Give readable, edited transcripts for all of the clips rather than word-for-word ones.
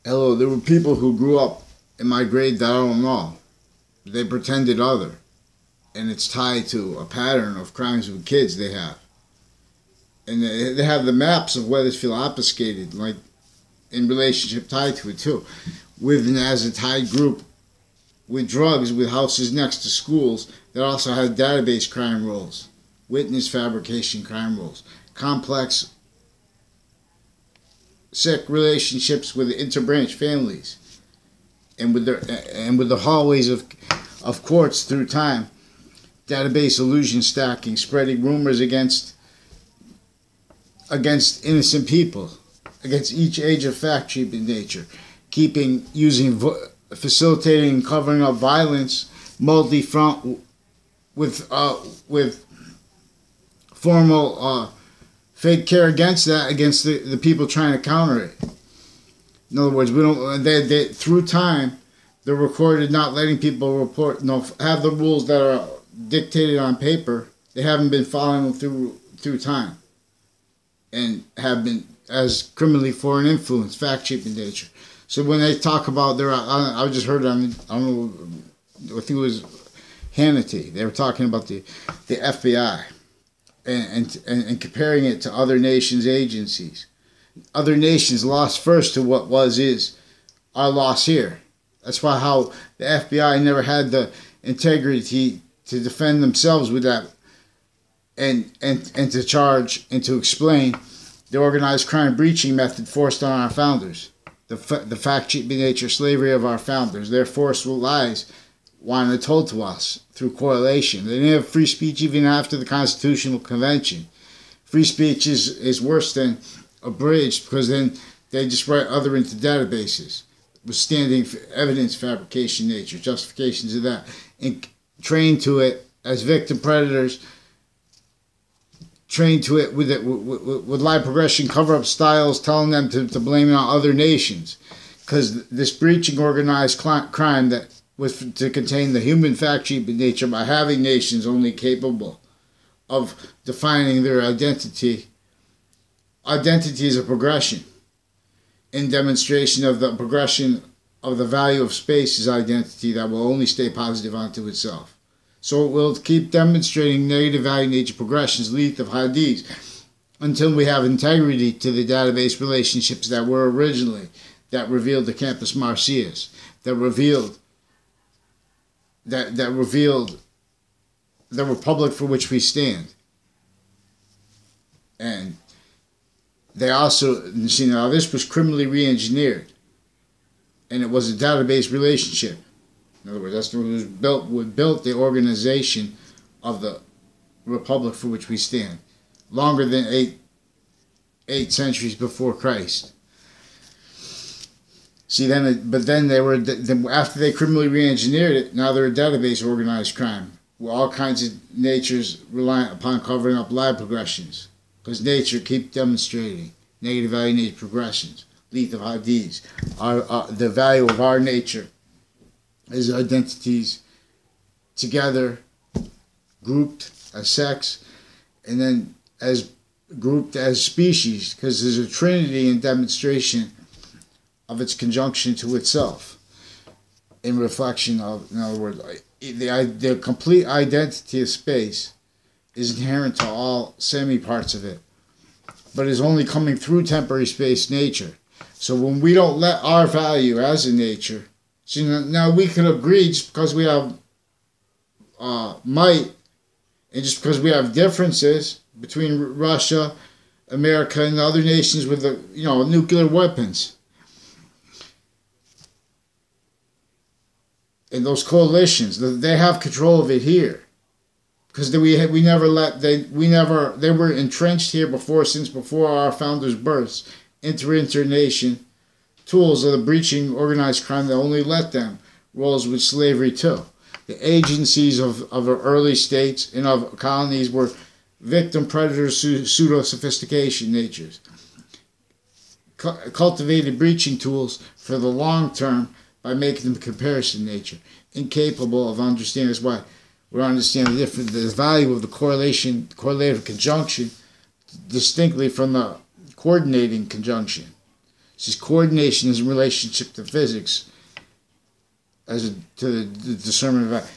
Hello, there were people who grew up in my grade that I don't know. They pretended other. And it's tied to a pattern of crimes with kids they have. And they have the maps of Weathersfield obfuscated, like in relationship tied to it too. With and as a tied group with drugs, with houses next to schools that also had database crime rolls, witness fabrication crime rolls, complex sick relationships with interbranch families, and with the hallways of courts through time, database illusion stacking, spreading rumors against innocent people, against each age of fact treatment nature, facilitating and covering up violence, multi-front with formal fake care against the people trying to counter it. In other words, we don't. They through time, they're recorded not letting people report. Have the rules that are dictated on paper. They haven't been following them through time, and have been as criminally foreign influence, fact cheating nature. So when they talk about I just heard I don't know, I think it was Hannity. They were talking about the F.B.I. and comparing it to other nations' agencies. Other nations lost first to what is our loss here. That's why how the FBI never had the integrity to defend themselves with that and to charge and to explain the organized crime breaching method forced on our founders. The fact-cheating nature slavery of our founders. Their forceful lies wanted told to us through correlation. They didn't have free speech even after the Constitutional Convention. Free speech is worse than abridged because then they just write other into databases with standing evidence fabrication nature, justifications of that, and trained to it as victim predators, trained to it with lie progression cover-up styles, telling them to blame it on other nations. Because this breaching organized crime that was to contain the human fact-cheating nature by having nations only capable of defining their identity. Identity is a progression. In demonstration of the progression of the value of space is identity that will only stay positive unto itself. So it will keep demonstrating negative value nature progressions, lead of hadiths, until we have integrity to the database relationships that were originally, that revealed the campus marcias, that revealed the republic for which we stand. And they also, now this was criminally re-engineered, and it was a database relationship. In other words, that's what built the organization of the republic for which we stand, longer than eight centuries before Christ. See, but then they were, after they criminally re-engineered it, now they're a database organized crime, where all kinds of natures reliant upon covering up lie progressions, because nature keeps demonstrating negative value nature progressions, lethal hadiths, the value of our nature as identities together, grouped as sex, and then as grouped as species, because there's a trinity in demonstration of its conjunction to itself, in reflection of, in other words, the complete identity of space is inherent to all semi-parts of it, but is only coming through temporary space nature. So when we don't let our value as a nature, see, now we can agree just because we have might, and just because we have differences between Russia, America, and other nations with the nuclear weapons, and those coalitions, they have control of it here, because they were entrenched here since before our founders' births, internation tools of the breaching organized crime that only let them rolls with slavery too. The agencies of our early states and of colonies were victim predators, pseudo-sophistication natures. Cultivated breaching tools for the long term by making them comparison nature, incapable of understanding. That's why we don't understand the value of the correlative conjunction distinctly from the coordinating conjunction. It says coordination is in relationship to physics, to the discernment of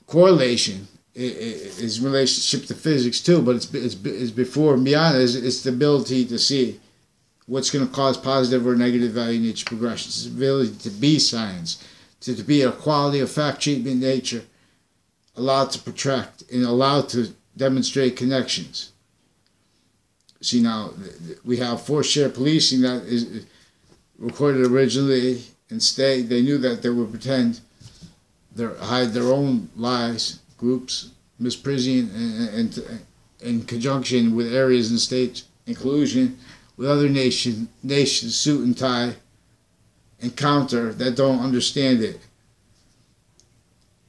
correlation is in relationship to physics too, but it's before and beyond. It's the ability to see what's going to cause positive or negative value nature progressions. It's the ability to be science, to be a quality of fact treatment nature, allowed to protract and allowed to demonstrate connections. See, now we have force share policing that is recorded originally and stay. They knew that they would pretend hide their own lies, groups, misprision, and in conjunction with areas and states in collusion with other nations, suit and tie, and counter that don't understand it.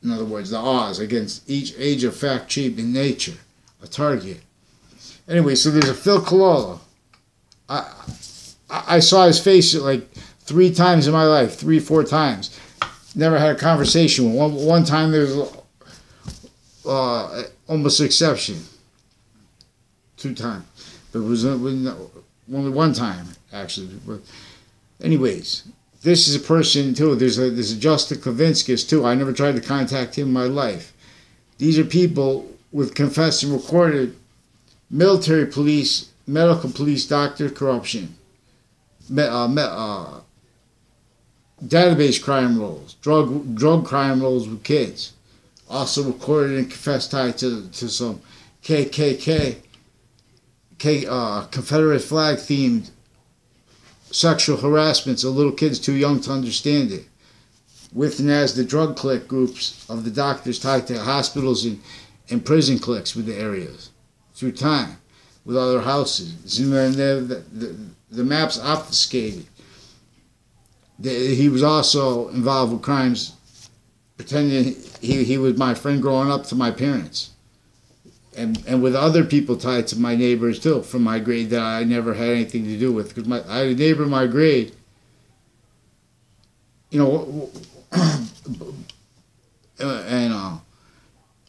In other words, the odds against each age of fact treatment nature, a target. Anyway, so there's a Phil Cololo. I saw his face like 3 times in my life, 4 times. Never had a conversation with him. One time there was almost an exception. 2 times. But it was only 1 time, actually. But anyways, this is a person, too. There's a Justin Kavinskis, too. I never tried to contact him in my life. These are people with confessed and recorded military police, medical police, doctor corruption, database crime rolls, drug crime rolls with kids, also recorded and confessed tied to some KKK, Confederate flag themed sexual harassments of little kids too young to understand it, with and as the drug clique groups of the doctors tied to hospitals and prison cliques with the areas through time with other houses. The maps obfuscated. He was also involved with crimes, pretending he was my friend growing up to my parents, and with other people tied to my neighbors too from my grade that I never had anything to do with. Because I had a neighbor in my grade, and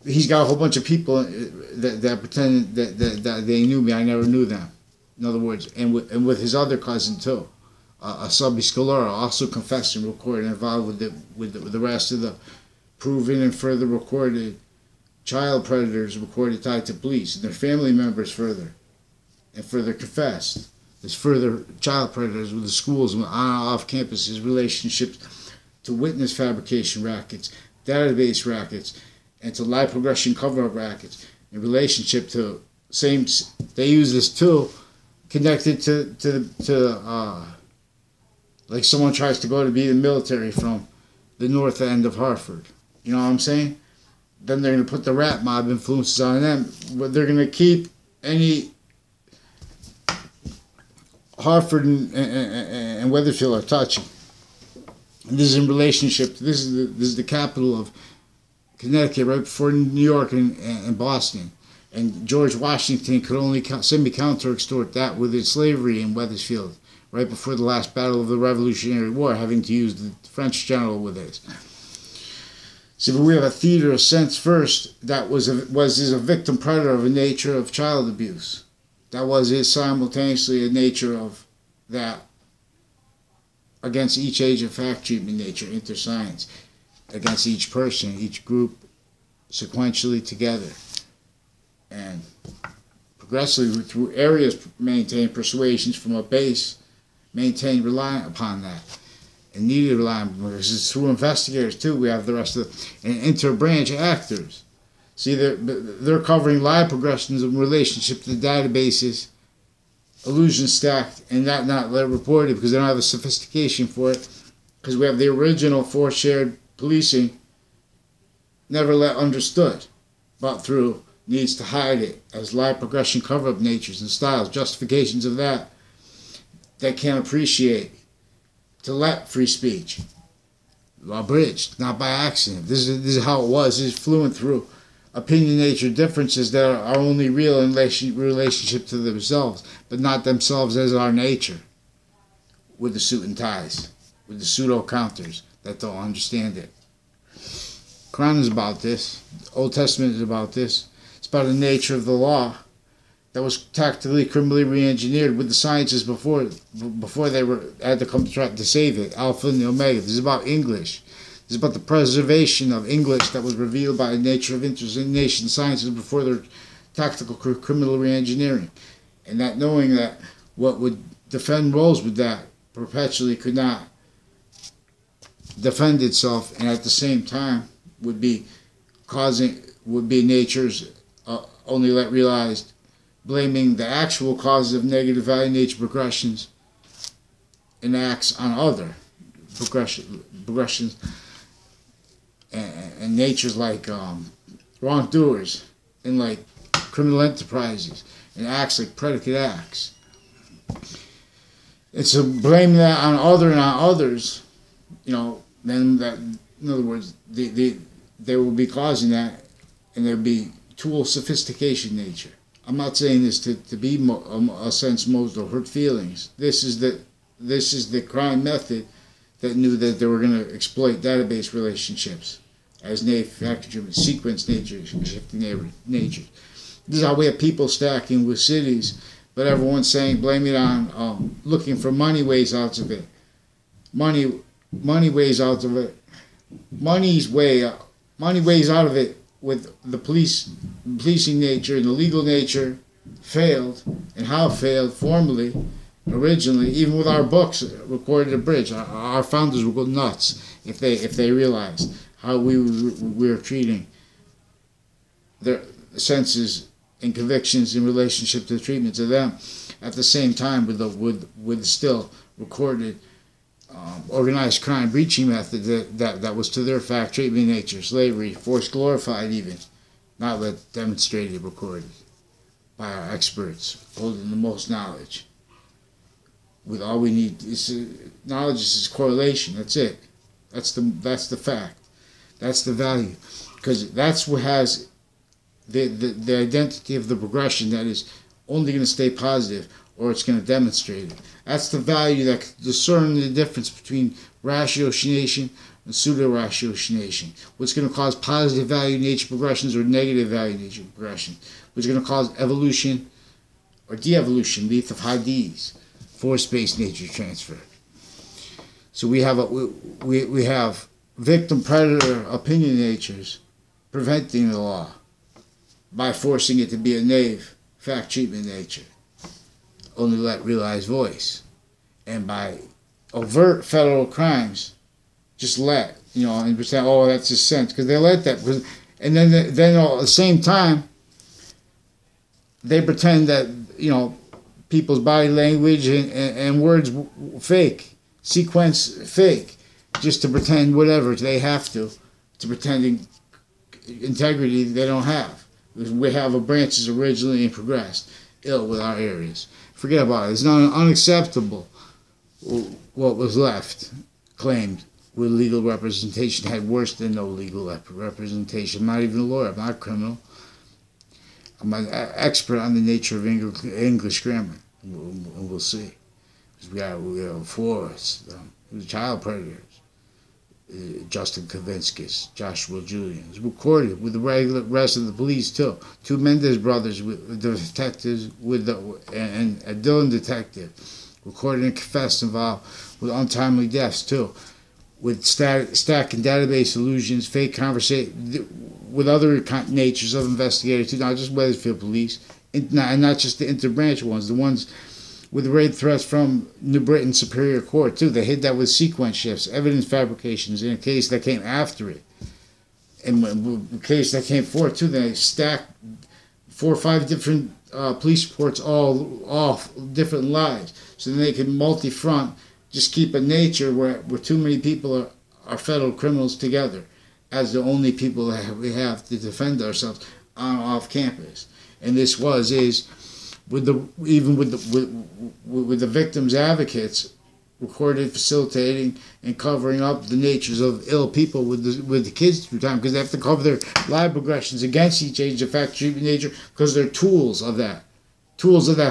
he's got a whole bunch of people that pretend that they knew me. I never knew them. In other words, and with his other cousin too, a Subby Scalora, also confessed and recorded, involved with the rest of the proven and further recorded child predators recorded tied to police and their family members further confessed. There's further child predators with the schools on and off campuses, relationships to witness fabrication rackets, database rackets, and to lie progression cover-up rackets in relationship to they use this too, connected to like someone tries to go to be in the military from the north end of Hartford. You know what I'm saying? Then they're going to put the rat mob influences on them, but they're going to keep any Hartford and Weatherfield are touching. And this is in relationship to this is the capital of Connecticut, right before New York and Boston. And George Washington could only semi-counter-extort that with his slavery in Wethersfield, right before the last battle of the Revolutionary War, having to use the French general with it. So but we have a theater of sense first that was a victim predator of a nature of child abuse. That was simultaneously a nature of that against each age of fact treatment nature, interscience, against each person, each group, sequentially together. And progressively through areas maintain persuasions from a base, maintain reliant upon that. And needed to rely on, because it's through investigators too, we have the rest of and interbranch actors. See, they're covering live progressions in relationship to the databases, illusion stacked, and not let reported because they don't have the sophistication for it, because we have the original force shared policing, never let understood, but through needs to hide it as live progression cover-up natures and styles, justifications of that can't appreciate to let free speech. Abridged, not by accident. This is how it was. This is fluent through opinion nature differences that are only real in relationship to themselves, but not themselves as our nature. With the suit and ties, with the pseudo counters that don't understand it. Quran is about this. The Old Testament is about this. It's about the nature of the law that was tactically, criminally re-engineered with the scientists before they had to come to try to save it. Alpha and the Omega. This is about English. This is about the preservation of English that was revealed by the nature of nation sciences before their tactical criminal re-engineering. And that knowing that what would defend roles with that perpetually could not defend itself, and at the same time would be nature's only let realized, blaming the actual causes of negative value nature progressions and acts on other progressions and natures like wrongdoers and like criminal enterprises and acts like predicate acts. And so blame that on other and on others, then that, in other words, they will be causing that, and there'll be tool sophistication nature. I'm not saying this to be a sense most or hurt feelings. This is the crime method that knew that they were going to exploit database relationships as factor-driven sequence nature, shifting nature. This is how we have people stacking with cities, but everyone's saying blame it on looking for money ways out of it. Money ways out of it. Money ways out of it with the policing nature and the legal nature failed, and how failed formally, originally, even with our books recorded at Bridge. Our founders would go nuts if they realized how we were treating their senses and convictions in relationship to the treatment of them, at the same time with still recorded organized crime breaching method that was to their fact treatment nature, slavery, force glorified even, not let demonstrated, recorded by our experts holding the most knowledge. With all we need is knowledge is correlation. That's it. That's the fact. That's the value, because that's what has the identity of the progression that is only going to stay positive, or it's going to demonstrate it. That's the value that can discern the difference between ratiocination and pseudo-ratiocination. What's going to cause positive value nature progressions or negative value nature progression. What's going to cause evolution or de-evolution, leaf of Hadid's, force-based nature transfer. So we have victim-predator opinion natures preventing the law by forcing it to be a knave fact treatment nature, only let realized voice, and by overt federal crimes, just let, and pretend, oh, that's a sense, because they let that, and then all at the same time, they pretend that, people's body language and words fake, sequence fake, just to pretend whatever they have to pretending integrity they don't have. We have a branches originally and progressed ill with our areas. Forget about it. It's not unacceptable what was left claimed with legal representation had worse than no legal representation. I'm not even a lawyer. I'm not a criminal. I'm an expert on the nature of English grammar. And we'll see. We have four child predators. Justin Kavinskis, Joshua Julian. It's recorded with the rest of the police too. Two Mendez brothers, with the detectives, and a Dillon detective, recorded and confessed involved with untimely deaths too, with stacking database illusions, fake conversation, with other natures of investigators too, not just Wethersfield police, and not just the interbranch ones, the ones with raid threats from New Britain Superior Court too. They hid that with sequence shifts, evidence fabrications in a case that came after it. And in the case that came forth too, they stacked 4 or 5 different police reports, all different lies. So then they can multi-front, just keep a nature where too many people are federal criminals together as the only people that we have to defend ourselves on off campus. And this is with the victims' advocates recorded, facilitating, and covering up the natures of ill people with the kids through time, because they have to cover their live progressions against each age of fact treatment nature, because they're tools of that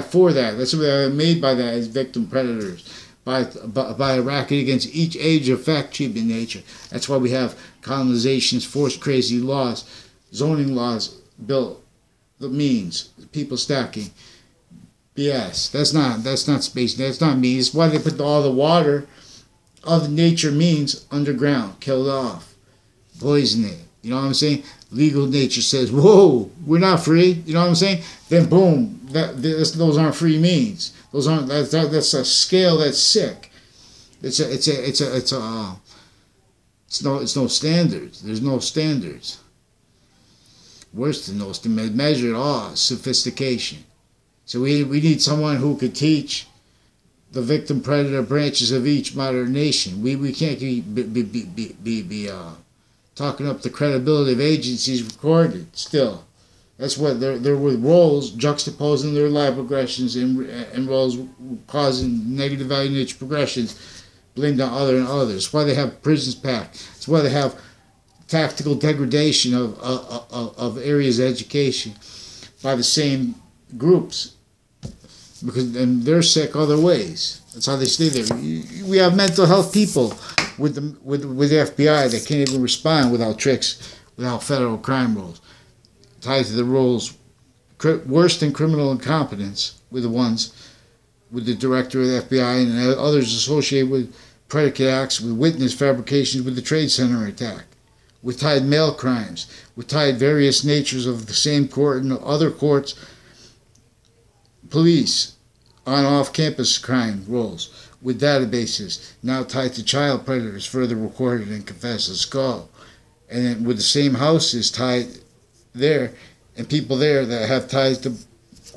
for that. That's what they're made by that as victim predators, by a racket against each age of fact treatment nature. That's why we have colonizations, forced crazy laws, zoning laws built, the means, people stacking, BS. That's not space. That's not me. It's why they put all the water of the nature means underground, killed off, poison it. You know what I'm saying? Legal nature says, whoa, we're not free. You know what I'm saying? Then boom, those aren't free means. Those aren't. That's a scale that's sick. It's no standards. There's no standards. Worse than those to measure it all, sophistication. So we need someone who could teach the victim predator branches of each modern nation. We can't be talking up the credibility of agencies recorded still. That's what they're with roles juxtaposing their life progressions and roles causing negative value nature progressions, blame on other and others. That's why they have prisons packed. That's why they have tactical degradation of areas of education by the same groups, because and they're sick other ways. That's how they stay there. We have mental health people with the F.B.I. that can't even respond without tricks, without federal crime rules. Tied to the rules worse than criminal incompetence with the ones with the director of the F.B.I. and others associated with predicate acts, with witness fabrications, with the Trade Center attack, with tied mail crimes, with tied various natures of the same court and other courts, police, on off-campus crime roles, with databases now tied to child predators further recorded and confessed. Let's go. And then with the same houses tied there, and people there that have ties to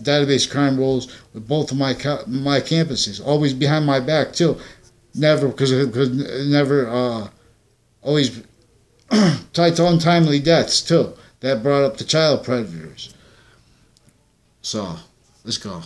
database crime roles with both of my campuses, always behind my back too. Never, because never always tied to untimely deaths too. That brought up the child predators. So let's go.